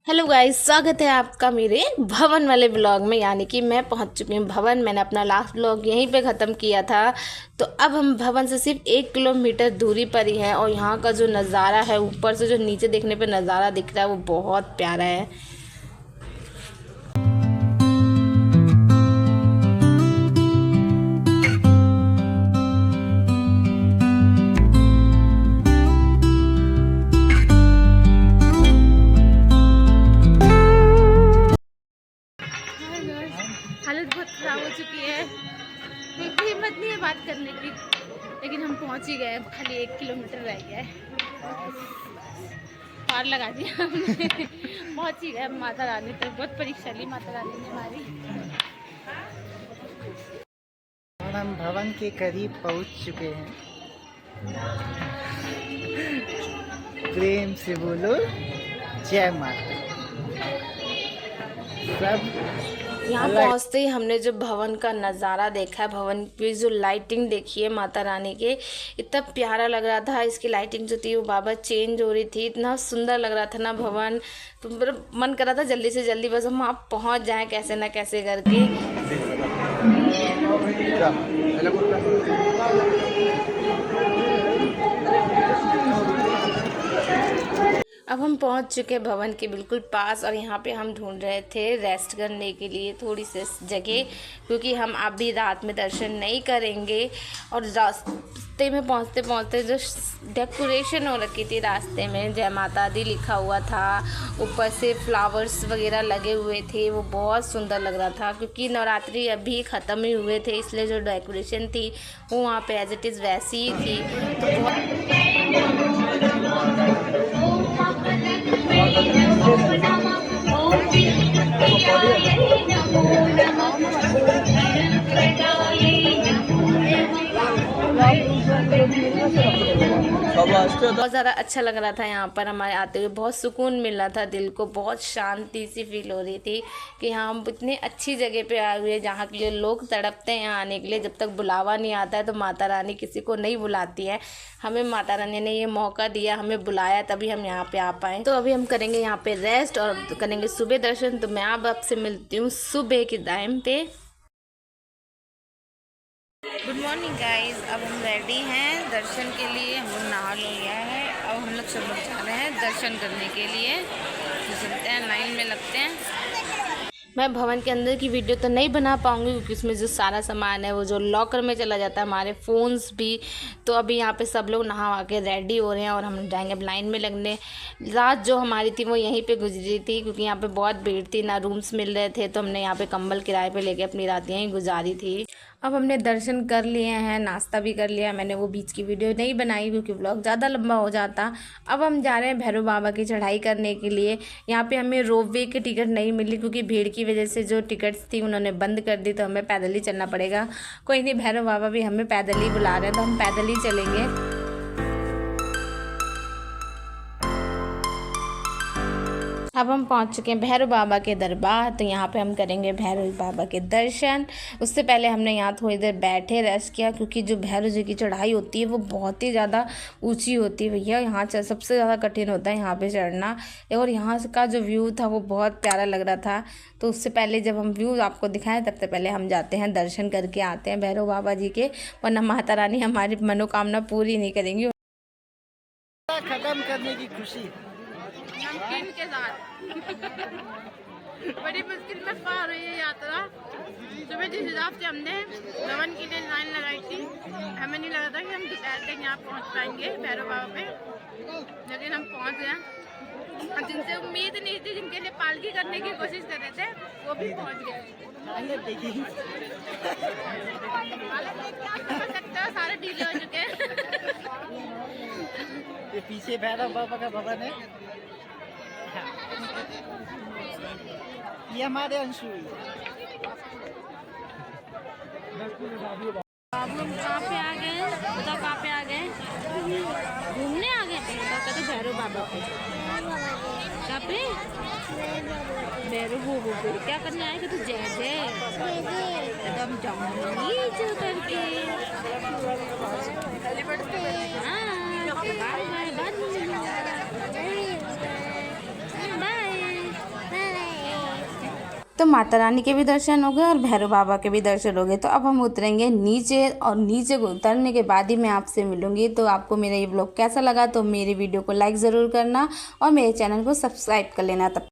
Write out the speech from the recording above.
Hello guys, स्वागत है आपका मेरे भवन वाले ब्लॉग में। यानी कि मैं पहुंच चुकी हूँ भवन। मैंने अपना लास्ट ब्लॉग यहीं पे ख़त्म किया था। तो अब हम भवन से सिर्फ 1 किलोमीटर दूरी पर ही हैं और यहाँ का जो नज़ारा है, ऊपर से जो नीचे देखने पे नज़ारा दिख रहा है वो बहुत प्यारा है। हालत बहुत ख़राब हो चुकी है, क्योंकि हिम्मत नहीं है बात करने की, लेकिन हम पहुंच ही गए। खाली 1 किलोमीटर रह गया है, पार लगा दिया हमने। पहुंच ही गए माता रानी तक। बहुत परीक्षा ली माता रानी ने हमारी। और हम भवन के करीब पहुंच चुके हैं। प्रेम से बोलो जय माता। सब यहाँ पहुँचते ही हमने जो भवन का नज़ारा देखा है, भवन की जो लाइटिंग देखी है माता रानी के, इतना प्यारा लग रहा था। इसकी लाइटिंग जो थी वो बाबा चेंज हो रही थी, इतना सुंदर लग रहा था ना भवन। तो मेरा मन कर रहा था जल्दी से जल्दी बस हम वहाँ पहुँच जाएं कैसे ना कैसे करके। अब हम पहुंच चुके भवन के बिल्कुल पास और यहाँ पे हम ढूंढ रहे थे रेस्ट करने के लिए थोड़ी सी जगह, क्योंकि हम अभी रात में दर्शन नहीं करेंगे। और रास्ते में पहुँचते पहुँचते जो डेकोरेशन हो रखी थी रास्ते में, जय माता दी लिखा हुआ था, ऊपर से फ्लावर्स वगैरह लगे हुए थे, वो बहुत सुंदर लग रहा था। क्योंकि नवरात्रि अभी ख़त्म ही हुए थे, इसलिए जो डेकोरेशन थी वो वहाँ पे एज इट इज़ वैसी ही थी। तो बहुत ज़्यादा अच्छा लग रहा था यहाँ पर हमारे आते हुए। बहुत सुकून मिल रहा था दिल को, बहुत शांति सी फील हो रही थी कि हाँ हम इतनी अच्छी जगह पे आए हुए हैं जहाँ के लिए लोग तड़पते हैं यहाँ आने के लिए। जब तक बुलावा नहीं आता है तो माता रानी किसी को नहीं बुलाती है। हमें माता रानी ने ये मौका दिया, हमें बुलाया, तभी हम यहाँ पे आ पाए। तो अभी हम करेंगे यहाँ पे रेस्ट और करेंगे सुबह दर्शन। तो मैं अब आपसे मिलती हूँ सुबह के टाइम पे। गुड मॉर्निंग गाइस, अब हम रेडी हैं दर्शन के लिए। हम लोग नहा लिया है, अब हम लोग सब लोग जा रहे हैं दर्शन करने के लिए। तो चलते हैं, लाइन में लगते हैं। मैं भवन के अंदर की वीडियो तो नहीं बना पाऊँगी, क्योंकि उसमें जो सारा सामान है वो जो लॉकर में चला जाता है, हमारे फ़ोन्स भी। तो अभी यहाँ पे सब लोग नहा के रेडी हो रहे हैं और हम जाएंगे अब लाइन में लगने। रात जो हमारी थी वो यहीं पे गुजरी थी, क्योंकि यहाँ पे बहुत भीड़ थी, ना रूम्स मिल रहे थे, तो हमने यहाँ पे कंबल किराए पे लेके अपनी रात यहीं गुजारी थी। अब हमने दर्शन कर लिए हैं, नाश्ता भी कर लिया। मैंने वो बीच की वीडियो नहीं बनाई क्योंकि व्लॉग ज़्यादा लंबा हो जाता। अब हम जा रहे हैं भैरव बाबा की चढ़ाई करने के लिए। यहाँ पे हमें रोपवे की टिकट नहीं मिली, क्योंकि भीड़ की वजह से जो टिकट्स थी उन्होंने बंद कर दी, तो हमें पैदल ही चलना पड़ेगा। कोई नहीं, भैरव बाबा भी हमें पैदल ही बुला रहे हैं, तो हम पैदल ही चलेंगे। अब हम पहुंच चुके हैं भैरव बाबा के दरबार। तो यहाँ पे हम करेंगे भैरव बाबा के दर्शन। उससे पहले हमने यहाँ थोड़ी देर बैठे रेस्ट किया, क्योंकि जो भैरव जी की चढ़ाई होती है वो बहुत ही ज़्यादा ऊंची होती है भैया। यहाँ सबसे ज़्यादा कठिन होता है यहाँ पे चढ़ना। और यहाँ का जो व्यू था वो बहुत प्यारा लग रहा था। तो उससे पहले जब हम व्यू आपको दिखाएं, तब से पहले हम जाते हैं दर्शन करके आते हैं भैरव बाबा जी के, वरना माता रानी हमारी मनोकामना पूरी नहीं करेंगी। खत्म करने की खुशी नमकीन के साथ बड़ी मुश्किल में पार हुई है यात्रा। सुबह जिस हिसाब से हमने भवन के लिए लाइन लगाई थी, हमें नहीं लगा था कि हम दोपहर तक यहाँ पहुँच पाएंगे भैरव बाबा पे, लेकिन हम पहुँच गए। और जिनसे उम्मीद नहीं थी, जिनके लिए पालकी करने की कोशिश कर रहे थे, वो भी पहुँच गए। समझ सकते हो, सारे ढीले हो चुके हैं। ये पीछे भैरव बाबा का भवन है, ये हमारे अंशु। बाबू हम कहाँ पे आ गए? बताओ कहाँ पे आ गए? घूमने आ गए थे? कहते भैरव बाबा पे। कहाँ पे? भैरव बाबा पे क्या करने आए थे? तो जय जय एकदम जाऊंगी जो करके। हाँ, बाय बाय बाय बाय। तो माता रानी के भी दर्शन हो गए और भैरव बाबा के भी दर्शन हो गए। तो अब हम उतरेंगे नीचे और नीचे को उतरने के बाद ही मैं आपसे मिलूंगी। तो आपको मेरा ये ब्लॉग कैसा लगा तो मेरे वीडियो को लाइक ज़रूर करना और मेरे चैनल को सब्सक्राइब कर लेना। तब